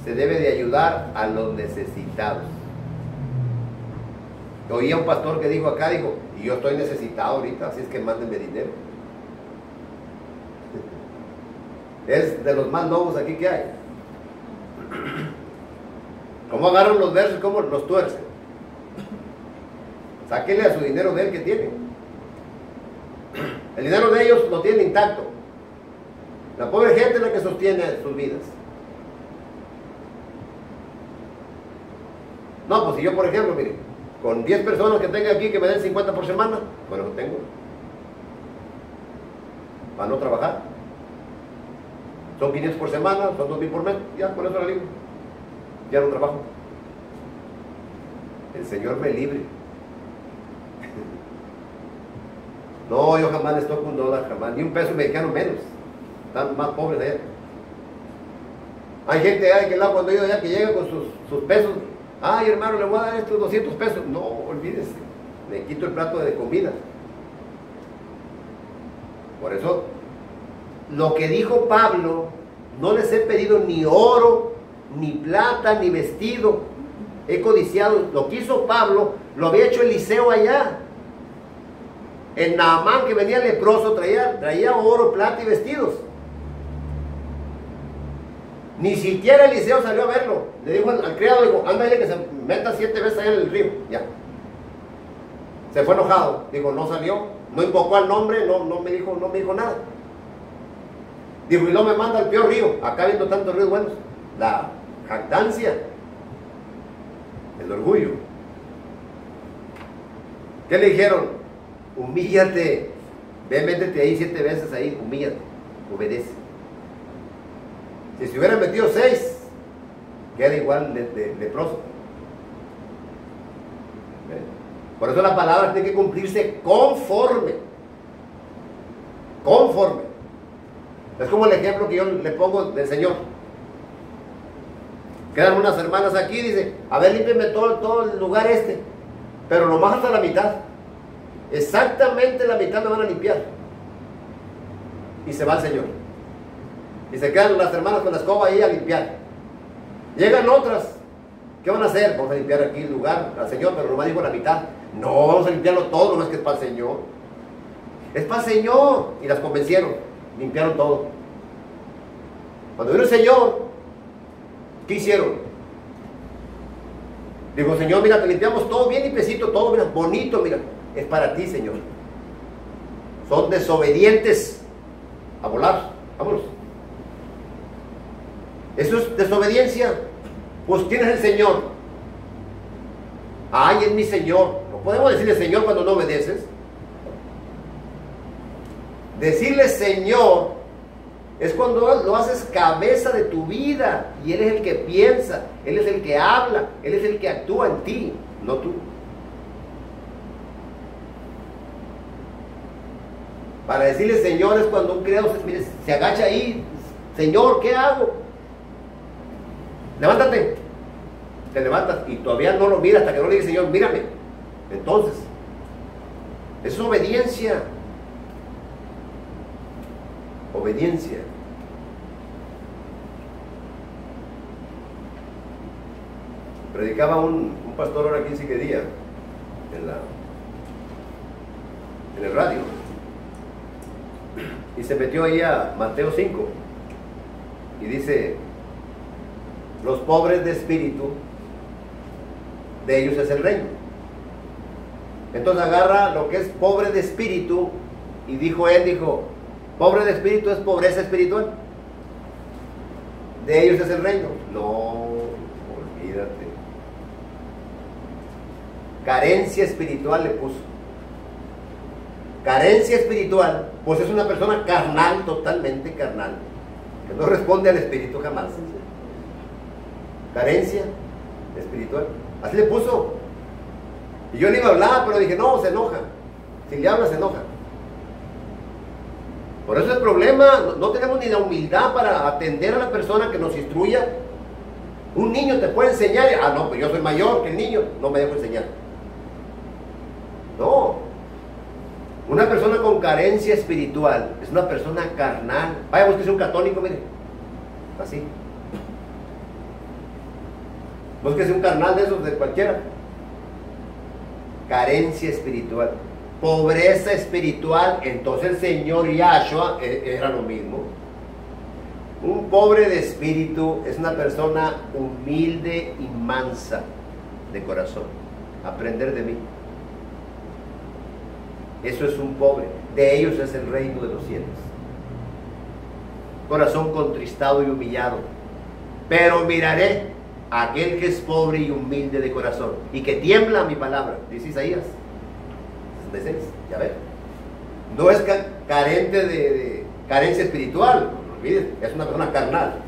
se debe de ayudar a los necesitados. Oía un pastor que dijo acá, dijo, y yo estoy necesitado ahorita, así es que mándenme dinero. Es de los más lobos aquí que hay. ¿Cómo agarran los versos? ¿Cómo los tuercen? Sáquenle a su dinero de él que tiene. El dinero de ellos lo tiene intacto. La pobre gente es la que sostiene sus vidas. No, pues si yo, por ejemplo, mire, con 10 personas que tenga aquí que me den 50 por semana, bueno, lo tengo. Para no trabajar. Son 500 por semana, son 2000 por mes, ya, con eso la libro. Ya no trabajo. El Señor me libre. No, yo jamás les toco un dólar, jamás, ni un peso mexicano menos. Están más pobres allá. Hay gente de aquel lado cuando yo allá que llega con sus pesos. Ay, hermano, le voy a dar estos 200 pesos. No, olvídese. Me quito el plato de comida. Por eso, lo que dijo Pablo, no les he pedido ni oro, ni plata, ni vestido. He codiciado. Lo que hizo Pablo, lo había hecho Eliseo allá. El Naamán que venía leproso traía oro, plata y vestidos. Ni siquiera Eliseo salió a verlo. Le dijo al criado, dijo, ándale que se meta 7 veces allá en el río. Ya. Se fue enojado. Dijo, no salió. No invocó al nombre, no me dijo nada. Dijo, y no me manda al peor río. Acá viendo tantos ríos buenos. La jactancia. El orgullo. ¿Qué le dijeron? Humíllate, ve, métete ahí 7 veces ahí, humíllate, obedece. Si se hubieran metido 6, queda igual de leproso. Por eso la palabra tiene que cumplirse conforme. Conforme. Es como el ejemplo que yo le pongo del Señor. Quedan unas hermanas aquí, dice, a ver, límpiame todo el lugar este, pero nomás hasta la mitad. Exactamente la mitad me van a limpiar. Y se va el Señor. Y se quedan las hermanas con la escoba ahí a limpiar. Llegan otras. ¿Qué van a hacer? Vamos a limpiar aquí el lugar al Señor, pero nomás dijo la mitad. No, vamos a limpiarlo todo, no es que es para el Señor. Es para el Señor. Y las convencieron, limpiaron todo. Cuando vino el Señor, ¿qué hicieron? Digo, Señor, mira, te limpiamos todo bien limpiecito, todo, mira, bonito, mira. Es para ti, Señor. Son desobedientes. A volar, vámonos. Eso es desobediencia. Pues ¿quién es el Señor? Ay, es mi Señor. No podemos decirle Señor cuando no obedeces. Decirle Señor es cuando lo haces cabeza de tu vida y Él es el que piensa, Él es el que habla, Él es el que actúa en ti, no tú. Para decirle Señor es cuando un criado se agacha ahí. Señor, ¿qué hago? Levántate. Te levantas y todavía no lo miras hasta que no le digas Señor, mírame. Entonces, eso es obediencia. Obediencia. Predicaba un pastor ahora 15 días en el radio. Y se metió ahí a Mateo 5 y dice, los pobres de espíritu, de ellos es el reino. Entonces agarra lo que es pobre de espíritu y dijo, pobre de espíritu es pobreza espiritual. De ellos es el reino. No, olvídate. Carencia espiritual le puso. Carencia espiritual, pues es una persona carnal, totalmente carnal, que no responde al espíritu jamás. Carencia espiritual, así le puso. Y yo le iba a hablar, pero dije, no, se enoja. Si le habla, se enoja. Por eso el problema, no tenemos ni la humildad para atender a la persona que nos instruya. Un niño te puede enseñar, no, pues yo soy mayor que el niño, no me dejo enseñar. No. Una persona con carencia espiritual es una persona carnal. Vaya, busque un católico, mire. Así. Búsquese un carnal de esos, de cualquiera. Carencia espiritual. Pobreza espiritual. Entonces el Señor Yahshua era lo mismo. Un pobre de espíritu es una persona humilde y mansa de corazón. Aprender de mí. Eso es un pobre. De ellos es el reino de los cielos. Corazón contristado y humillado. Pero miraré a aquel que es pobre y humilde de corazón y que tiembla a mi palabra. Dice Isaías 66. Ya ven. No es carente de carencia espiritual. No olviden. Es una persona carnal.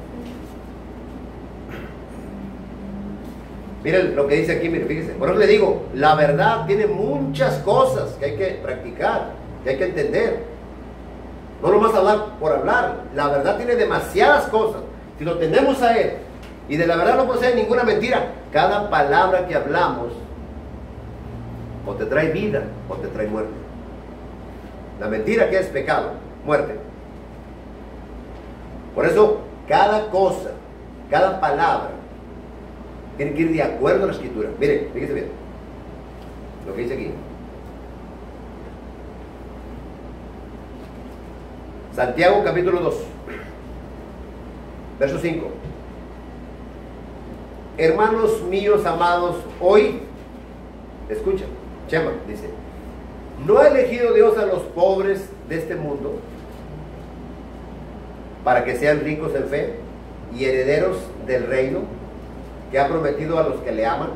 Miren lo que dice aquí, miren, fíjense. Por eso le digo, la verdad tiene muchas cosas que hay que practicar, que hay que entender. No nomás hablar por hablar. La verdad tiene demasiadas cosas. Si lo tenemos a Él, y de la verdad no posee ninguna mentira, cada palabra que hablamos o te trae vida o te trae muerte. La mentira que es pecado, muerte. Por eso, cada cosa, cada palabra, tiene que ir de acuerdo a la Escritura. Miren, fíjense bien lo que dice aquí. Santiago capítulo 2, verso 5. Hermanos míos amados, hoy, escucha, Chema, dice, ¿no ha elegido Dios a los pobres de este mundo para que sean ricos en fe y herederos del reino que ha prometido a los que le aman?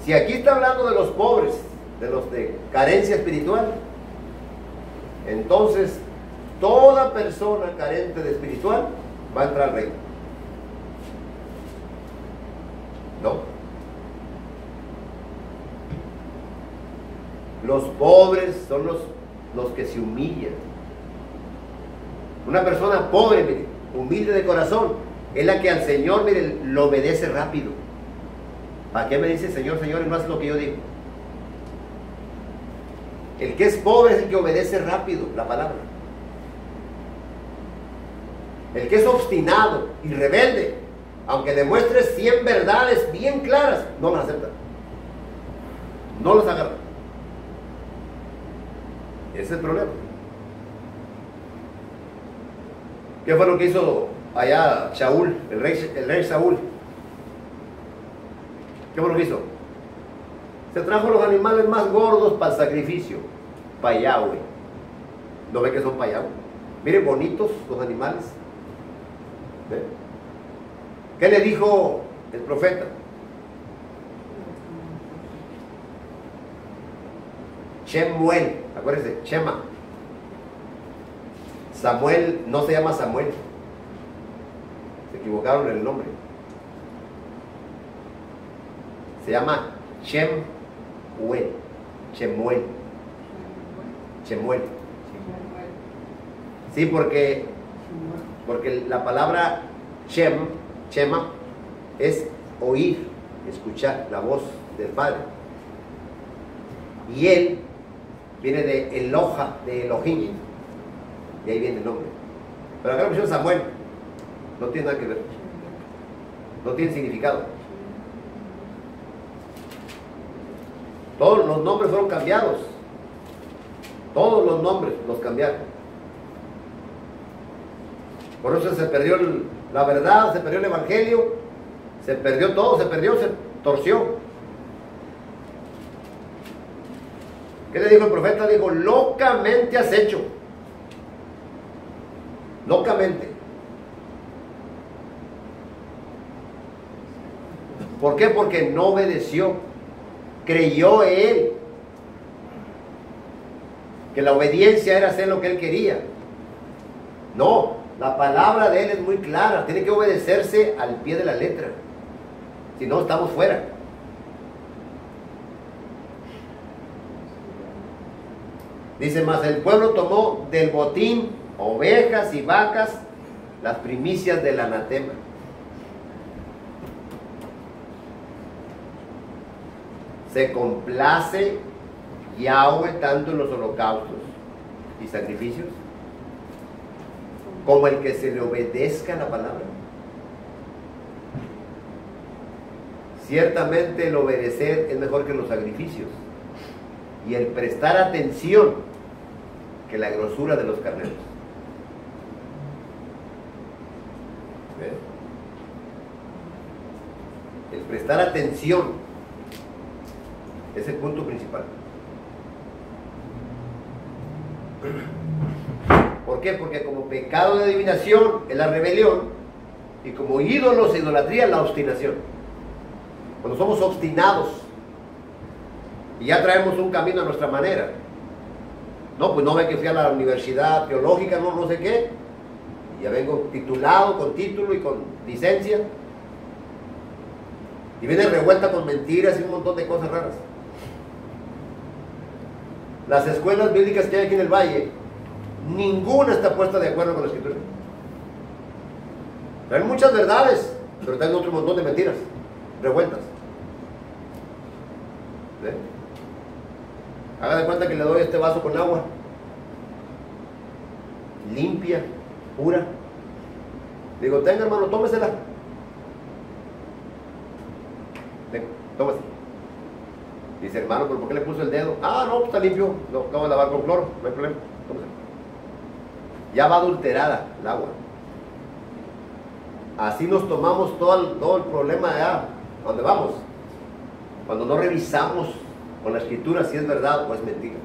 Si aquí está hablando de los pobres, de los de carencia espiritual, entonces toda persona carente de espiritual va a entrar al reino. ¿No? Los pobres son los que se humillan. Una persona pobre, mire, humilde de corazón, es la que al Señor, mire, lo obedece rápido. ¿Para qué me dice Señor, Señor, y no hace lo que yo digo? El que es pobre es el que obedece rápido la palabra. El que es obstinado y rebelde, aunque le muestres 100 verdades bien claras, no las acepta. No los agarra. Ese es el problema. ¿Qué fue lo que hizo allá Saúl, el rey Saúl? ¿Qué fue lo que hizo? Se trajo los animales más gordos para el sacrificio, para Yahweh. ¿No ve que son para Yahweh? Miren, bonitos los animales. ¿Ve? ¿Qué le dijo el profeta? Shemuel, acuérdense, Shema. Samuel no se llama Samuel. Se equivocaron en el nombre. Se llama Shemuel. Shemuel. Shemuel. Sí, porque la palabra Shema, es oír, escuchar la voz del Padre. Y él viene de Eloja, de Elohim. Y ahí viene el nombre. Pero acá la pusieron Samuel. No tiene nada que ver. No tiene significado. Todos los nombres fueron cambiados. Todos los nombres los cambiaron. Por eso se perdió la verdad, se perdió el evangelio, se perdió todo, se torció. ¿Qué le dijo el profeta? Dijo, locamente has hecho. Locamente. ¿Por qué? Porque no obedeció. Creyó él que la obediencia era hacer lo que él quería. No, la palabra de él es muy clara. Tiene que obedecerse al pie de la letra. Si no, estamos fuera. Dice más, el pueblo tomó del botín ovejas y vacas, las primicias del anatema. Se complace Yahweh tanto en los holocaustos y sacrificios como el que se le obedezca la palabra. Ciertamente el obedecer es mejor que los sacrificios y el prestar atención que la grosura de los carneros. ¿Ves? El prestar atención es el punto principal. ¿Por qué? Porque como pecado de adivinación es la rebelión y como ídolos e idolatría la obstinación. Cuando somos obstinados y ya traemos un camino a nuestra manera. No, pues no ve que fui a la universidad teológica, no sé qué, y ya vengo titulado, con título y con licencia, y viene revuelta con mentiras y un montón de cosas raras. Las escuelas bíblicas que hay aquí en el valle, ninguna está puesta de acuerdo con la escritura. Traen muchas verdades, pero traen otro montón de mentiras revueltas. ¿Ve? Haga de cuenta que le doy este vaso con agua limpia, pura. Digo, tenga hermano, tómesela. Venga, tómese. Dice, hermano, ¿pero por qué le puso el dedo? Ah, no, pues está limpio. Lo acabo de lavar con cloro, no hay problema. Tómesela. Ya va adulterada el agua. Así nos tomamos todo el problema allá, ¿a dónde vamos? Cuando no revisamos con la escritura si es verdad o es mentira.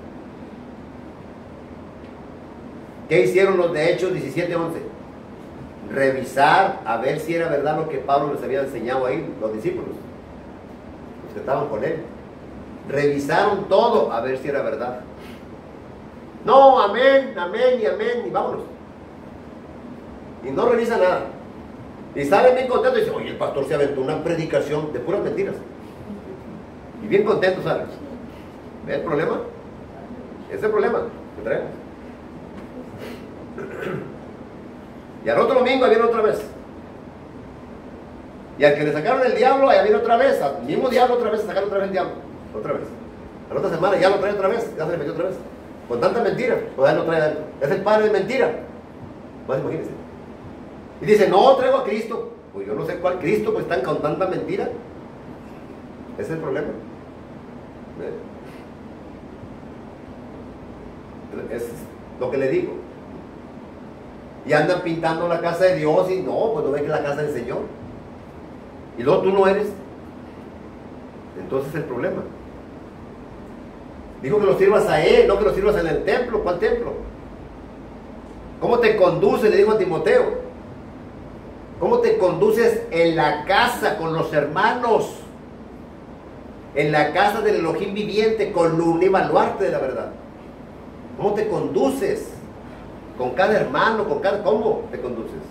¿Qué hicieron los de Hechos 17:11? Revisar a ver si era verdad lo que Pablo les había enseñado ahí, los discípulos, los que estaban con él. Revisaron todo a ver si era verdad. No, amén, amén y amén, y vámonos. Y no revisa nada. Y salen bien contentos y dicen, oye, el pastor se aventó una predicación de puras mentiras. Y bien contentos salen. ¿Ves el problema? Ese es el problema que traemos. Y al otro domingo ahí viene otra vez. Y al que le sacaron el diablo, ahí viene otra vez. Al mismo diablo otra vez, sacaron otra vez el diablo. Otra vez. A la otra semana ya lo trae otra vez. Ya se le metió otra vez. Con tanta mentira. Pues ya lo trae. Es el padre de mentira. Más imagínense. Y dice, no, traigo a Cristo. Pues yo no sé cuál Cristo, pues están con tanta mentira. Ese es el problema. Es lo que le digo. Y andan pintando la casa de Dios y no, pues no ven que es la casa del Señor. Y luego tú no eres. Entonces el problema. Dijo que lo sirvas a Él, no que lo sirvas en el templo. ¿Cuál templo? ¿Cómo te conduces? Le dijo a Timoteo. ¿Cómo te conduces en la casa con los hermanos? En la casa del Elohim viviente, columna y baluarte de la verdad. ¿Cómo te conduces? Con cada hermano, con cada... ¿Cómo te conduces?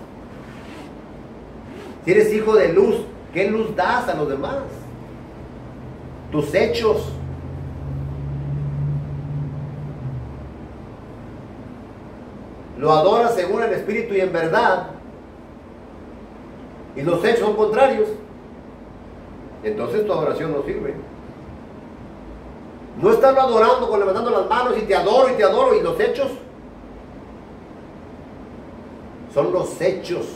Si eres hijo de luz, ¿qué luz das a los demás? Tus hechos. Lo adoras según el Espíritu y en verdad, y los hechos son contrarios, entonces tu adoración no sirve. No estarlo adorando con levantando las manos y te adoro, y los hechos son los hechos.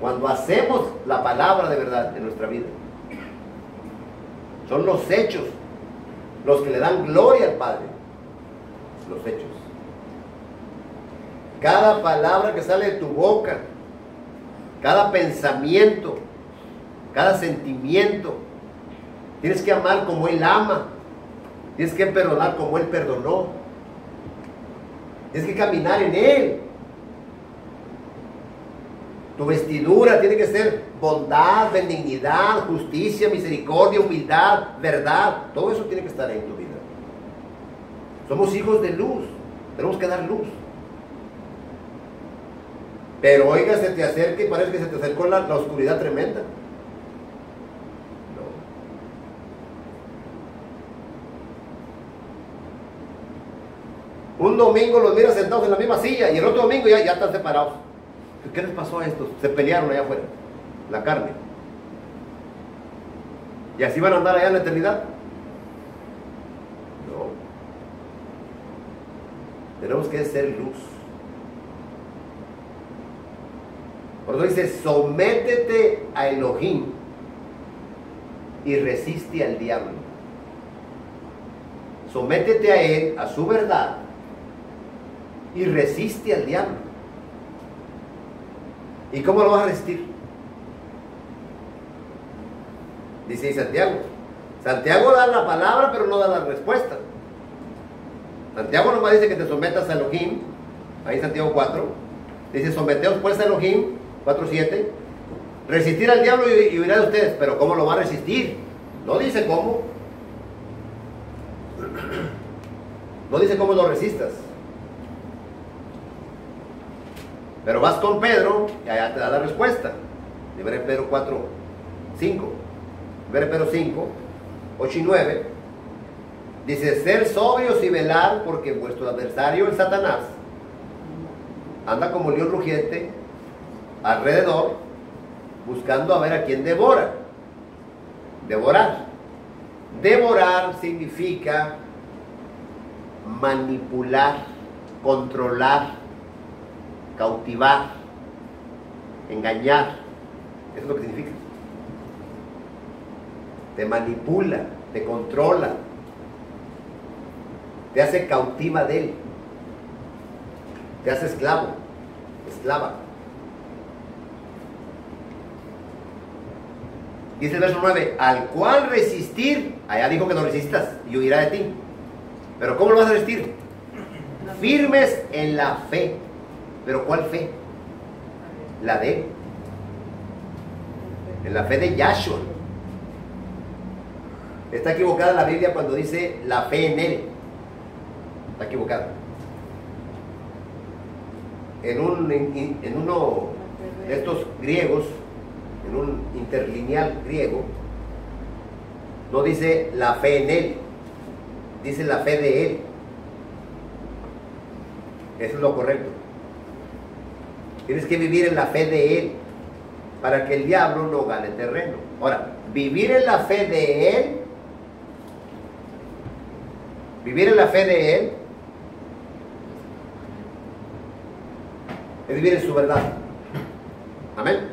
Cuando hacemos la palabra de verdad en nuestra vida, son los hechos los que le dan gloria al Padre. Los hechos. Cada palabra que sale de tu boca, cada pensamiento, cada sentimiento, tienes que amar como Él ama, tienes que perdonar como Él perdonó, tienes que caminar en Él. Tu vestidura tiene que ser bondad, benignidad, justicia, misericordia, humildad, verdad. Todo eso tiene que estar ahí en tu vida. Somos hijos de luz, tenemos que dar luz. Pero oiga, se te acerca y parece que se te acercó la oscuridad tremenda. No. Un domingo los miras sentados en la misma silla y el otro domingo ya están separados. ¿Qué les pasó a estos? Se pelearon allá afuera, la carne. ¿Y así van a andar allá en la eternidad? No. Tenemos que ser luz. Por eso dice, sométete a Elohim y resiste al diablo. Sométete a Él, a su verdad, y resiste al diablo. ¿Y cómo lo vas a resistir? Dice Santiago. Santiago da la palabra, pero no da la respuesta. Santiago nomás dice que te sometas a Elohim. Ahí en Santiago 4. Dice, someteos pues a Elohim, 4:7. Resistir al diablo y huirá de ustedes. Pero ¿cómo lo va a resistir? No dice cómo. No dice cómo lo resistas. Pero vas con Pedro y allá te da la respuesta. De Pedro 4:5. Pedro 5, 8 y 9. Dice, ser sobrios y velar, porque vuestro adversario, el Satanás, anda como león rugiente alrededor, buscando a ver a quién devora. Devorar. Devorar significa manipular, controlar, cautivar, engañar. Eso es lo que significa. Te manipula, te controla, te hace cautiva de él, te hace esclavo, esclava. Dice el verso 9, al cual resistir, allá dijo que no resistas y huirá de ti. Pero ¿cómo lo vas a resistir? Firmes en la fe. ¿Pero cuál fe? La de él. En la fe de Yahshua. Está equivocada la Biblia cuando dice la fe en él. Está equivocada. En uno de estos griegos, en un interlineal griego, no dice la fe en él, dice la fe de él. Eso es lo correcto. Tienes que vivir en la fe de él para que el diablo no gane terreno. Ahora, vivir en la fe de él, vivir en la fe de él, es vivir en su verdad. Amén.